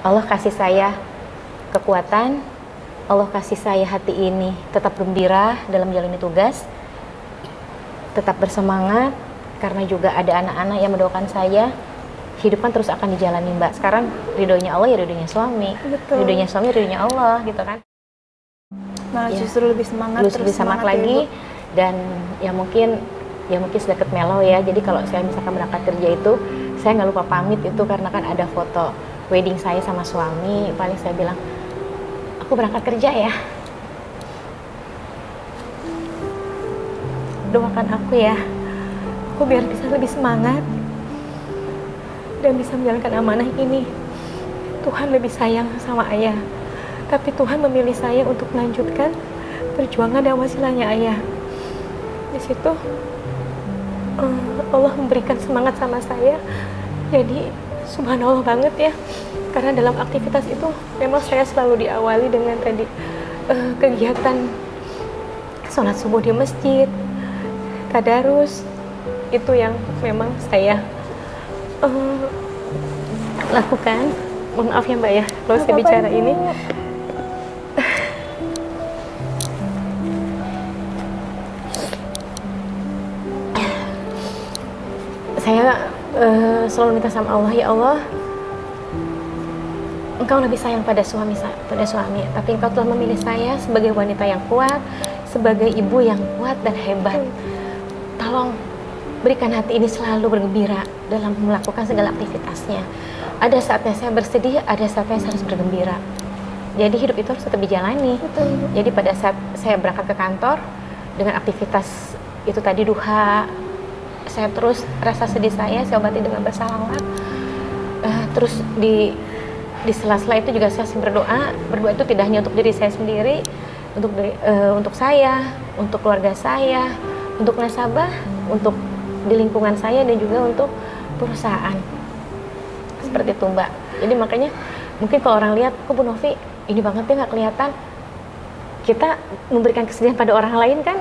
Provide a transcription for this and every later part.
Allah kasih saya kekuatan, Allah kasih saya hati ini tetap gembira dalam menjalani tugas, tetap bersemangat, karena juga ada anak-anak yang mendoakan saya. Hidup kan terus akan dijalani, Mbak. Sekarang ridhonya Allah ya ridhonya suami. Betul. Ridhonya suami, ridhonya Allah, gitu kan. Malah Ya. justru lebih semangat, Terus lebih semangat ya, lagi. Ibu. Dan ya mungkin sedikit mellow ya. Jadi kalau saya misalkan berangkat kerja itu, saya nggak lupa pamit itu karena kan ada foto wedding saya sama suami. Paling saya bilang, aku berangkat kerja ya. Doakan aku ya. Aku biar bisa lebih semangat dan bisa menjalankan amanah ini. Tuhan lebih sayang sama ayah, tapi Tuhan memilih saya untuk melanjutkan perjuangan dan wasilahnya ayah. Di situ Allah memberikan semangat sama saya. Jadi subhanallah banget ya, karena dalam aktivitas itu memang saya selalu diawali dengan tadi kegiatan sholat subuh di masjid, tadarus. Itu yang memang saya lakukan. Mohon maaf ya Mbak ya kalau saya bicara ini. Saya selalu minta sama Allah, ya Allah, Engkau lebih sayang pada suami, tapi Engkau telah memilih saya sebagai wanita yang kuat, sebagai ibu yang kuat dan hebat. Tolong berikan hati ini selalu bergembira dalam melakukan segala aktivitasnya. Ada saatnya saya bersedih, ada saatnya saya harus bergembira. Jadi hidup itu harus tetap dijalani. Betul. Jadi pada saat saya berangkat ke kantor dengan aktivitas itu tadi duha, saya terus rasa sedih saya obati dengan bersalawat. Terus di sela-sela itu juga saya berdoa. Berdoa itu tidak hanya untuk diri saya sendiri, untuk saya, untuk keluarga saya, untuk nasabah, untuk di lingkungan saya, dan juga untuk perusahaan. Seperti itu Mbak. Jadi makanya mungkin kalau orang lihat, kok Bu Novi ini banget ya nggak kelihatan, kita memberikan kesedihan pada orang lain kan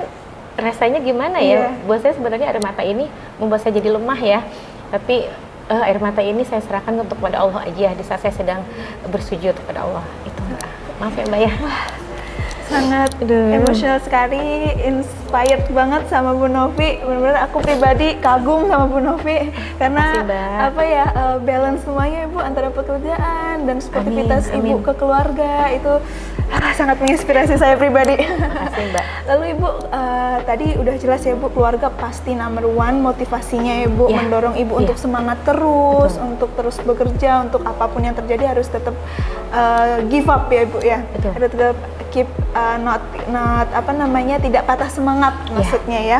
rasanya gimana ya? Buat saya sebenarnya air mata ini membuat saya jadi lemah ya. Tapi air mata ini saya serahkan untuk kepada Allah aja di saat saya sedang bersujud kepada Allah. Itu Mbak. Maaf ya Mbak ya. Sangat emosional sekali, inspired banget sama Bu Novi. Benar-benar aku pribadi kagum sama Bu Novi karena balance semuanya Ibu antara pekerjaan dan sportivitas Ibu ke keluarga itu sangat menginspirasi saya pribadi. Makasih Mbak. Lalu Ibu tadi udah jelas ya Bu, keluarga pasti number one motivasinya Ibu, mendorong Ibu untuk semangat terus, untuk terus bekerja, untuk apapun yang terjadi harus tetap give up ya Ibu ya. Harus tetap keep tidak patah semangat maksudnya ya.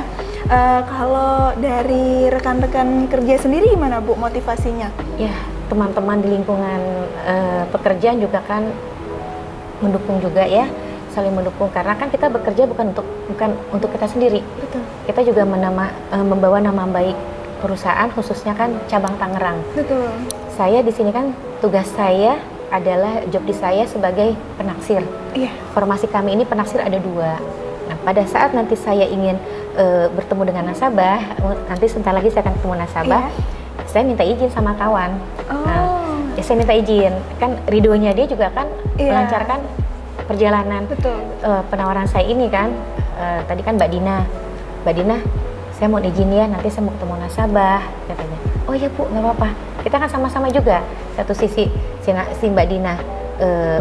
Kalau dari rekan-rekan kerja sendiri gimana Bu motivasinya? Ya, teman-teman di lingkungan pekerjaan juga kan mendukung juga ya, saling mendukung, karena kan kita bekerja bukan untuk kita sendiri. Betul. Kita juga membawa nama baik perusahaan, khususnya kan cabang Tangerang. Betul. Saya di sini kan tugas saya adalah job di saya sebagai penaksir. Iya. Formasi kami ini penaksir ada 2. Nah, pada saat nanti saya ingin bertemu dengan nasabah, nanti sebentar lagi saya akan ketemu nasabah, saya minta izin sama kawan. Saya minta izin, kan ridhonya dia juga kan melancarkan perjalanan. Betul. Penawaran saya ini kan, tadi kan Mbak Dina, saya mau izin ya, nanti saya mau ketemu nasabah, katanya. Oh iya Bu, nggak apa-apa. Kita kan sama-sama juga. Satu sisi si Mbak Dina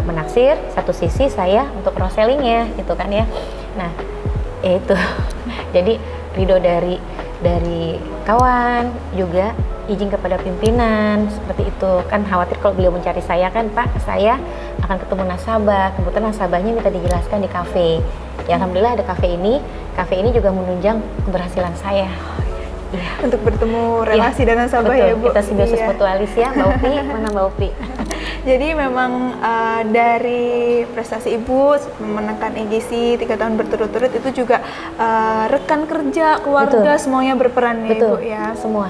menaksir, satu sisi saya untuk cross sellingnya, gitu kan ya. Nah, itu. Jadi ridho dari kawan, juga izin kepada pimpinan, seperti itu. Kan khawatir kalau beliau mencari saya kan, Pak, saya akan ketemu nasabah. Kebetulan nasabahnya minta dijelaskan di kafe. Ya alhamdulillah ada kafe ini juga menunjang keberhasilan saya. Ya. Untuk bertemu relasi dan nasabah ya Bu. Kita simbiosis mutualis ya, Mbak Upi. Mana Mbak Upi? Jadi memang dari prestasi Ibu memenangkan EGC 3 tahun berturut-turut itu juga rekan kerja, keluarga semuanya berperan ya Ibu ya. Semua.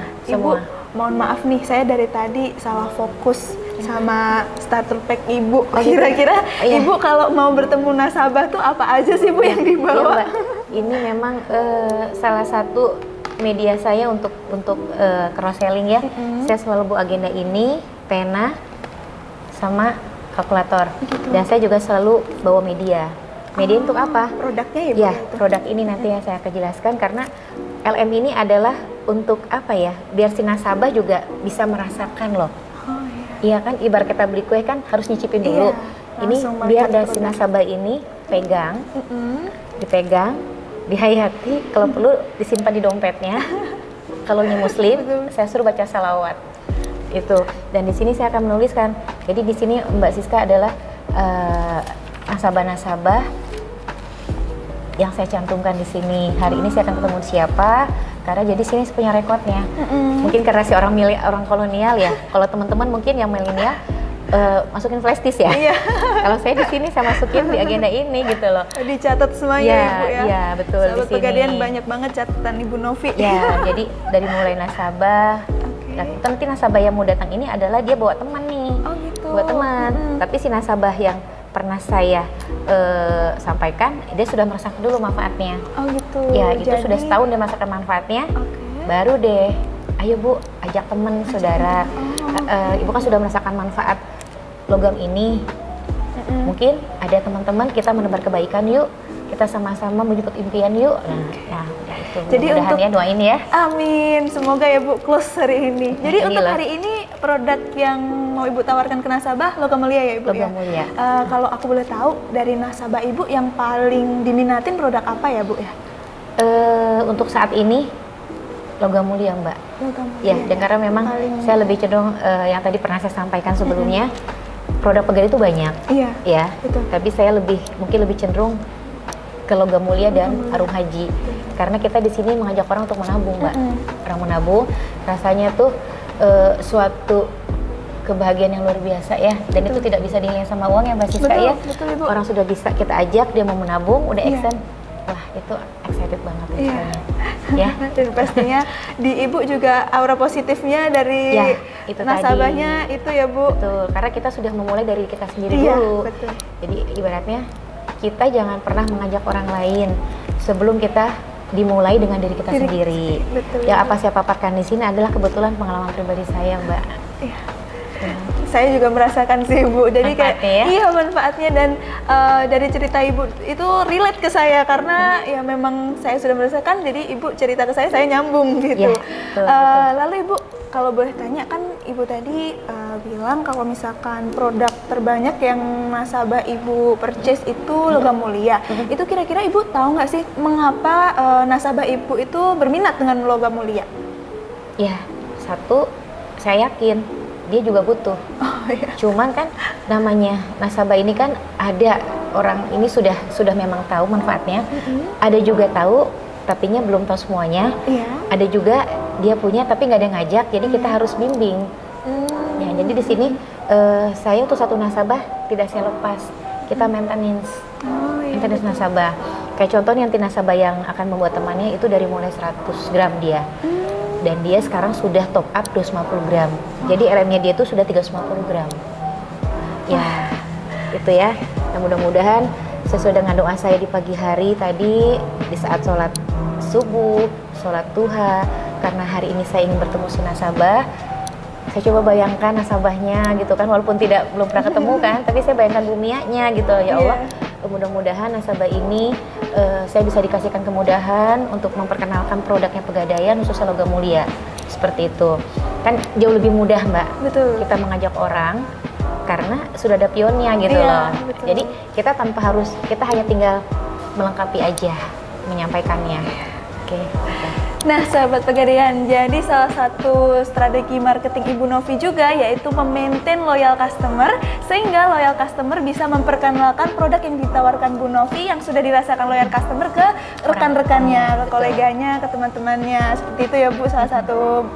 Mohon maaf nih, saya dari tadi salah fokus sama starter pack Ibu. Kira-kira Ibu kalau mau bertemu nasabah tuh apa aja sih Bu yang dibawa? Mbak. Ini memang salah satu media saya untuk cross selling ya. Saya selalu bawa agenda ini, pena, sama kalkulator. Gitu. Dan saya juga selalu bawa media. Media untuk apa? Produknya ya Bu? Ya, itu? produk ini nanti yang saya akan jelaskan karena LM ini adalah untuk apa ya? Biar si nasabah juga bisa merasakan loh. Oh iya. Iya kan, ibarat kita beli kue kan harus nyicipin dulu. Iya, Ini langsung biar melihat dari si produk. nasabah ini pegang, dipegang, dihayati, kalau perlu disimpan di dompetnya. Kalau ini muslim, saya suruh baca salawat. Itu. Dan di sini saya akan menuliskan. Jadi di sini Mbak Siska adalah nasabah-nasabah yang saya cantumkan di sini. Hari ini saya akan ketemu siapa? Karena jadi sini saya punya rekodnya. Mungkin karena si orang kolonial ya. Kalau teman-teman mungkin yang milenial masukin flash disk ya. Iya. Kalau saya di sini saya masukin di agenda ini gitu loh. Dicatat semuanya Iya, Ibu ya. iya, betul, Sahabat di sini. Pegadaian banyak banget catatan Ibu Novi. Ya, jadi dari mulai nasabah. Nah, nanti nasabah yang mau datang ini adalah dia bawa teman nih. Oh gitu. Bawa teman. Tapi si nasabah yang pernah saya sampaikan, dia sudah merasakan dulu manfaatnya. Oh gitu. Ya, itu Jadi- sudah setahun dia merasakan manfaatnya. Oke. Baru deh, ayo Bu, ajak teman, saudara. Ibu kan sudah merasakan manfaat logam ini. Mungkin ada teman-teman kita menebar kebaikan yuk. Kita sama-sama menjemput impian yuk. Nah, udah itu. Jadi Mudah-mudahan untuk- ya doain ya. Amin, semoga ya Bu close hari ini. Jadi Ini untuk loh. hari ini produk yang mau Ibu tawarkan ke nasabah logam mulia ya Ibu ya? Logam mulia. Kalau aku boleh tahu dari nasabah Ibu yang paling diminatin produk apa ya Bu ya? Untuk saat ini logam mulia Mbak. Logam mulia. Ya, dan karena memang Paling- saya lebih cenderung yang tadi pernah saya sampaikan sebelumnya, produk pegadaian itu banyak. Iya. Ya, Betul. tapi saya mungkin lebih cenderung ke logam mulia dan arung haji. Karena kita di sini mengajak orang untuk menabung, Mbak. Orang menabung, rasanya tuh suatu kebahagiaan yang luar biasa ya. Dan itu tidak bisa dinilai sama uang ya, Mbak Siska Betul, ya. betul, Ibu. Orang sudah bisa kita ajak, dia mau menabung, udah Iya. extend. Wah, itu excited banget Iya. rasanya. Ya. Dan pastinya di Ibu juga aura positifnya dari Ya, itu nasabahnya itu ya Bu. Betul, karena kita sudah memulai dari kita sendiri Iya, dulu. betul. Jadi ibaratnya kita jangan pernah mengajak orang lain sebelum kita dimulai dengan diri kita Diri- sendiri. betul. Yang apa saya paparkan di sini adalah kebetulan pengalaman pribadi saya, Mbak. Iya. Saya juga merasakan sih Bu, jadi kayak Manfaatnya ya? iya manfaatnya dan dari cerita Ibu itu relate ke saya karena ya memang saya sudah merasakan, jadi Ibu cerita ke saya nyambung gitu. Iya, betul, Lalu Ibu kalau boleh tanya kan Ibu tadi bilang kalau misalkan produk terbanyak yang nasabah Ibu purchase itu logam mulia, itu kira-kira Ibu tahu nggak sih mengapa nasabah Ibu itu berminat dengan logam mulia? Ya, satu, saya yakin dia juga butuh. Oh iya. Cuman kan namanya nasabah ini kan ada orang ini sudah memang tahu manfaatnya. Ada juga tahu tapinya belum tahu semuanya. Iya. Ada juga dia punya tapi nggak ada yang ngajak, jadi kita harus bimbing. Ya, jadi di sini saya untuk satu nasabah tidak saya lepas. Kita maintenance. Oh iya. Maintenance nasabah. Kayak contohnya nanti nasabah yang akan membuat temannya itu dari mulai 100 gram dia. Dan dia sekarang sudah top up 250 gram. Jadi RM-nya dia itu sudah 350 gram. Ya, itu ya. Dan mudah-mudahan sesuai dengan doa saya di pagi hari tadi, di saat sholat subuh, sholat duha, karena hari ini saya ingin bertemu si nasabah, saya coba bayangkan nasabahnya gitu kan, walaupun belum pernah ketemu kan, tapi saya bayangkan bumianya gitu. Ya Allah, mudah-mudahan nasabah ini saya bisa dikasihkan kemudahan untuk memperkenalkan produknya Pegadaian khususnya logam mulia. Seperti itu. Kan jauh lebih mudah, Mbak. Betul. Kita mengajak orang karena sudah ada pionnya gitu Iya, loh. betul. Jadi kita hanya tinggal melengkapi aja, menyampaikannya. Oke. Nah, sahabat Pegadaian, jadi salah satu strategi marketing Ibu Novi juga yaitu memaintain loyal customer sehingga loyal customer bisa memperkenalkan produk yang ditawarkan Bu Novi yang sudah dirasakan loyal customer ke rekan-rekannya, ke koleganya, ke teman-temannya. Seperti itu ya Bu, salah satu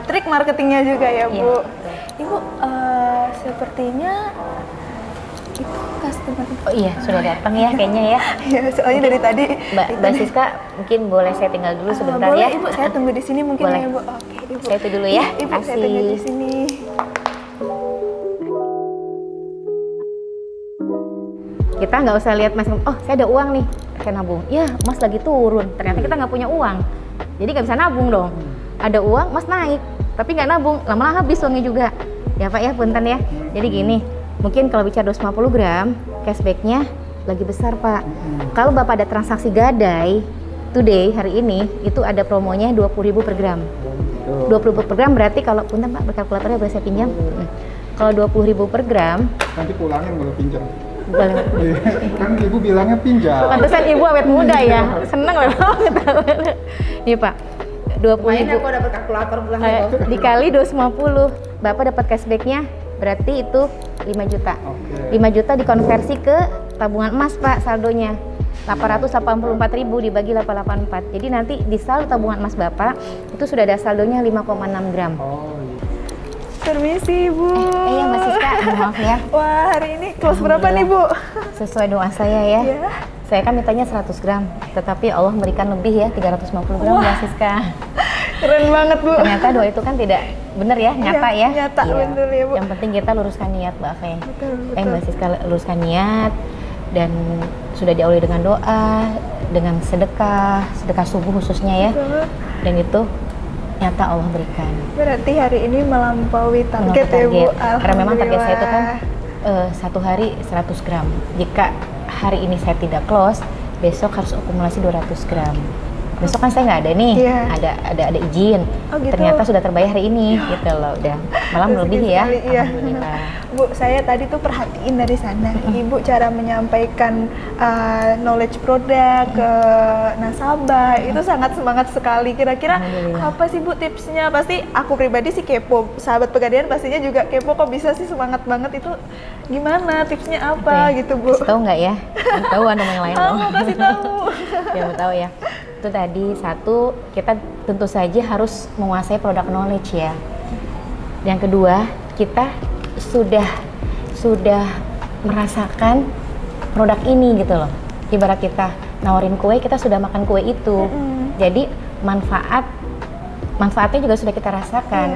trik marketingnya juga ya Bu. Iya, betul. Ibu, sepertinya itu customer. Oh iya, sudah datang ya kayaknya ya. Ya, soalnya dari tadi. Mbak Siska, mungkin boleh saya tinggal dulu sebentar boleh, ya. Ibu, saya tunggu di sini mungkin Boleh. ya, Bu. Oke, Ibu. Saya itu dulu ya. Iya, Ibu, saya Kasih. tunggu di sini. Kita nggak usah lihat Mas, oh saya ada uang nih, saya nabung. Ya, Mas lagi turun. Ternyata kita nggak punya uang. Jadi nggak bisa nabung dong. Ada uang, Mas naik. Tapi nggak nabung, lama-lama habis uangnya juga. Ya Pak ya, punten ya. Jadi gini, mungkin kalau bicara 250 gram, cashbacknya lagi besar Pak. Kalau Bapak ada transaksi gadai, today, hari ini, itu ada promonya 20.000 per gram. 20.000 per gram berarti kalau, punten Pak, berkalkulatornya boleh saya pinjam? Kalau 20.000 per gram, Nanti pulangin boleh pinjam. boleh. Kan ibu bilangnya pinjam. Pantesan ibu awet muda ya, seneng banget. Nih Pak, 20.000 aku dapat kalkulator bulan dikali 250, Bapak dapat cashbacknya berarti itu 5 juta. Oke. 5 juta dikonversi ke tabungan emas Pak, saldonya 884.000 dibagi 884. Jadi nanti di saldo tabungan emas Bapak itu sudah ada saldonya 5,6 gram. Oh iya. Permisi Bu. Iya Mbak Siska, maaf ya. Wah, hari ini close berapa nih Bu? Sesuai doa saya ya. Iya. Saya kan mintanya 100 gram, tetapi Allah memberikan lebih ya, 350 gram Mbak Siska. Keren banget Bu. Ternyata doa itu kan tidak benar ya, nyata Iya, ya. nyata, bener ya, Bu. Yang penting kita luruskan niat Mbak Fe. Betul. Mbak Siska luruskan niat dan sudah diawali dengan doa, dengan sedekah subuh khususnya ya. Betul. Dan itu nyata Allah berikan. Berarti hari ini melampaui target ya Bu. Karena memang target saya itu kan Alhamdulillah. satu hari 100 gram. Jika hari ini saya tidak close, besok harus akumulasi 200 gram. Besok kan saya nggak ada nih, Iya. ada izin. Oh, gitu. Ternyata sudah terbayar hari ini, gitu loh. Udah malah Rezeki melebihi ya. sekali, iya. Alhamdulillah. Bu, saya tadi tuh perhatiin dari sana, Ibu cara menyampaikan knowledge produk ke nasabah itu sangat semangat sekali. Kira-kira Alhamdulillah. apa sih Bu tipsnya? Pasti aku pribadi sih kepo, sahabat Pegadaian pastinya juga kepo, kok bisa sih semangat banget itu? Gimana tipsnya apa Oke. gitu Bu? Kasih tahu nggak ya? Kasih tahu anu yang lain dong. Mau kasih tahu. Ya mau tahu ya. Itu tadi satu, kita tentu saja harus menguasai product knowledge ya. Yang kedua, kita sudah merasakan produk ini gitu loh. Ibarat kita nawarin kue, kita sudah makan kue itu. Jadi manfaatnya juga sudah kita rasakan.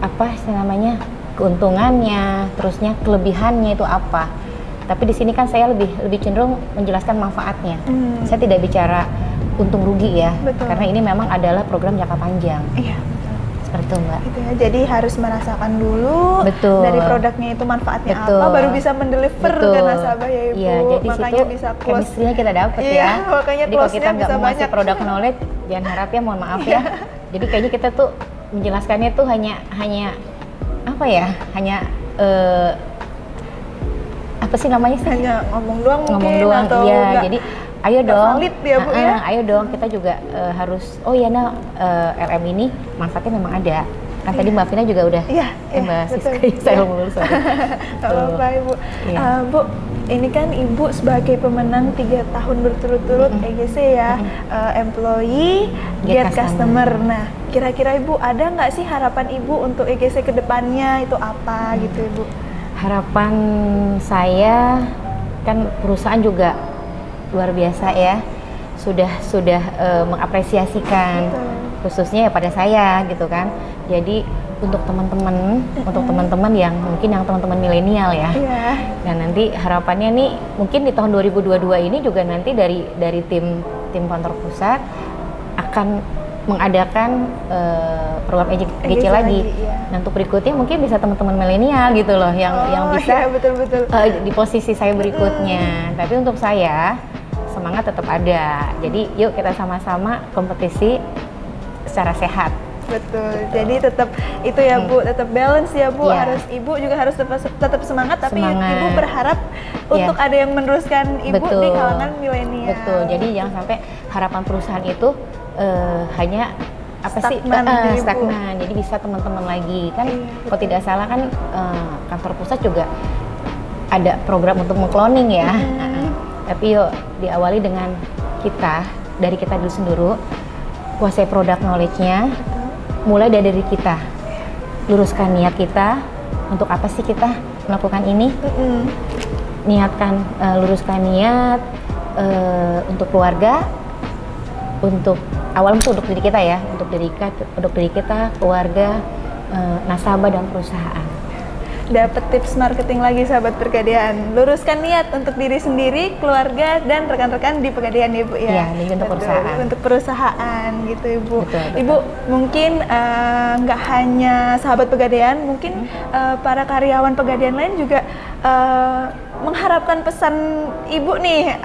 Apa sih namanya? Keuntungannya, terusnya kelebihannya itu apa. Tapi di sini kan saya lebih cenderung menjelaskan manfaatnya. Saya tidak bicara untung rugi ya, Betul. karena ini memang adalah program jangka panjang. Iya. Seperti itu Mbak. Gitu ya. Jadi harus merasakan dulu Betul. dari produknya itu manfaatnya Betul. apa, baru bisa mendeliver Betul. ke nasabah ya Ibu. Iya, jadi makanya situ bisa close. chemistry-nya kita dapat Iya, ya. makanya Jadi kalau close-nya kita nggak bisa menguasai banyak. produk knowledge, jangan harap ya, mohon maaf ya. Jadi kayaknya kita tuh menjelaskannya tuh hanya apa ya? Hanya apa sih namanya sih? Hanya ngomong doang Ngomong mungkin doang, atau iya. nggak- Jadi ayo nggak dong, valid ya, Bu, ya? Ayo dong, kita juga harus. Oh ya, LM ini manfaatnya memang ada. Kan tadi Mbak Vina juga udah. Iya, iya, Mbak betul. Siska, saya ngomong dulu sorry. Nggak apa-apa Ibu. Iya. Bu, ini kan Ibu sebagai pemenang 3 tahun berturut-turut EGC ya, employee, Get get customer. Nah, kira-kira Ibu ada nggak sih harapan Ibu untuk EGC ke depannya itu apa gitu Ibu? Harapan saya kan perusahaan juga luar biasa ya, sudah mengapresiasikan khususnya ya pada saya gitu kan. Jadi untuk teman-teman yang mungkin yang teman-teman milenial ya. Iya. Dan nanti harapannya nih mungkin di tahun 2022 ini juga nanti dari tim kantor pusat akan mengadakan program EGC lagi. Iya. Nah, untuk berikutnya mungkin bisa teman-teman milenial gitu loh yang bisa iya, betul-betul. di posisi saya berikutnya. Tapi untuk saya semangat tetap ada. Jadi yuk kita sama-sama kompetisi secara sehat. Betul. Jadi tetap itu ya Bu, tetap balance ya Bu. Iya. Harus Ibu juga harus tetap semangat, tapi Semangat. Ibu berharap untuk ada yang meneruskan Ibu Betul. di kalangan milenial. Betul. Jadi jangan sampai harapan perusahaan itu hanya Stagnan gitu ya, Bu. stagnan. Jadi bisa teman-teman lagi kan. Iya, Kalau tidak salah kan kantor pusat juga ada program untuk mengcloning ya. Tapi yuk diawali dengan dari kita dulu sendiri, kuasai produk knowledge-nya, mulai dari diri kita, luruskan niat kita, untuk apa sih kita melakukan ini, niatkan, luruskan niat untuk keluarga, untuk untuk diri kita ya, untuk diri kita, keluarga, nasabah dan perusahaan. dapat tips marketing lagi sahabat Pegadaian. Luruskan niat untuk diri sendiri, keluarga, dan rekan-rekan di Pegadaian ya Bu ya. Iya, ini untuk perusahaan. Untuk perusahaan gitu Ibu. Betul. Ibu mungkin nggak hanya sahabat Pegadaian, mungkin para karyawan Pegadaian lain juga mengharapkan pesan Ibu nih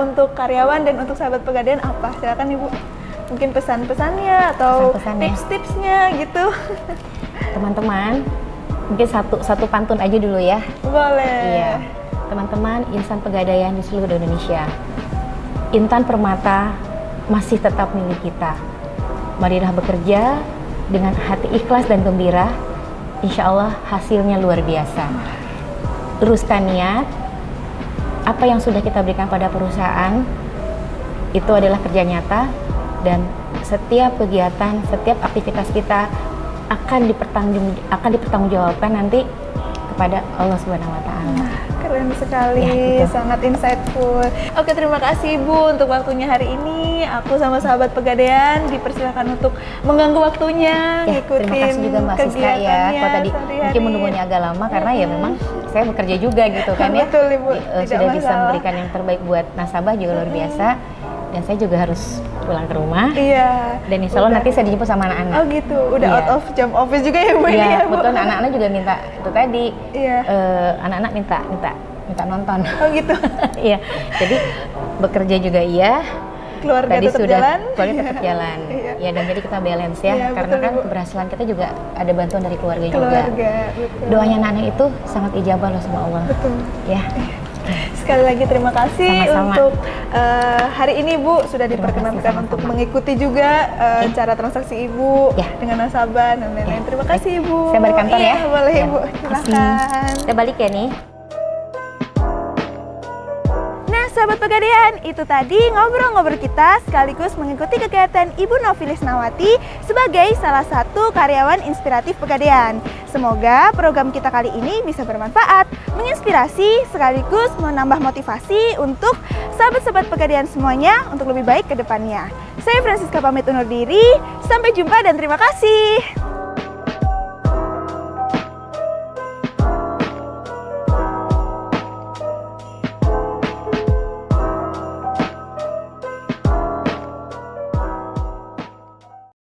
untuk karyawan dan untuk sahabat Pegadaian apa? Silakan Ibu. Mungkin pesan-pesannya atau Pesan-pesannya. tips-tipsnya gitu. Teman-teman, mungkin satu pantun aja dulu ya. Boleh. Iya, teman-teman insan Pegadaian di seluruh Indonesia, Intan Permata masih tetap milik kita. Marilah bekerja dengan hati ikhlas dan gembira. Insya Allah hasilnya luar biasa. Luruskan niat. Apa yang sudah kita berikan pada perusahaan itu adalah kerja nyata, dan setiap kegiatan, setiap aktivitas kita akan dipertanggungjawabkan nanti kepada Allah Subhanahu wa Ta'ala. Keren sekali, Ya, gitu. sangat insightful. Oke, terima kasih Ibu untuk waktunya hari ini. Aku sama sahabat Pegadaian dipersilakan untuk mengganggu waktunya, Ya, ngikutin terima kasih juga Mbak Siska ya. kegiatannya Kalau tadi sehari-hari. mungkin menunggunya agak lama karena ya memang saya bekerja juga gitu kan ya. Betul, Ibu. Tidak Sudah bisa masalah. memberikan yang terbaik buat nasabah juga luar biasa. Dan saya juga harus pulang ke rumah. Iya. Dan insya Allah Udah. nanti saya dijemput sama anak-anak. Oh gitu, udah Iya. out of jam office juga ya Bu ini Iya, ya Bu? betul. Anak-anak juga minta itu tadi. Iya. Anak-anak minta nonton. Oh gitu. Iya. Jadi bekerja juga iya. Keluarga Tadi tetap sudah jalan. keluarga tetap jalan. Iya. Ya, dan jadi kita balance ya. Iya, Karena betul, kan Bu. keberhasilan kita juga ada bantuan dari keluarga juga. Keluarga, betul. Doanya anak-anak itu sangat ijabah loh sama Allah. Betul. Ya. Sekali lagi terima kasih Sama-sama. untuk hari ini Bu sudah Terima kasih, diperkenankan sama-sama. untuk mengikuti juga cara transaksi Ibu Ya. dengan nasabah dan lain-lain. Ya. Terima kasih Ibu. Saya balik kantor Iya, ya. boleh Ya, Ibu. terima kasih. Silakan. Saya balik ya nih. Nah, sahabat Pegadaian, itu tadi ngobrol-ngobrol kita sekaligus mengikuti kegiatan Ibu Novi Lisnawati sebagai salah satu karyawan inspiratif Pegadaian. Semoga program kita kali ini bisa bermanfaat, menginspirasi sekaligus menambah motivasi untuk sahabat-sahabat Pegadaian semuanya untuk lebih baik ke depannya. Saya Francisca pamit undur diri, sampai jumpa dan terima kasih.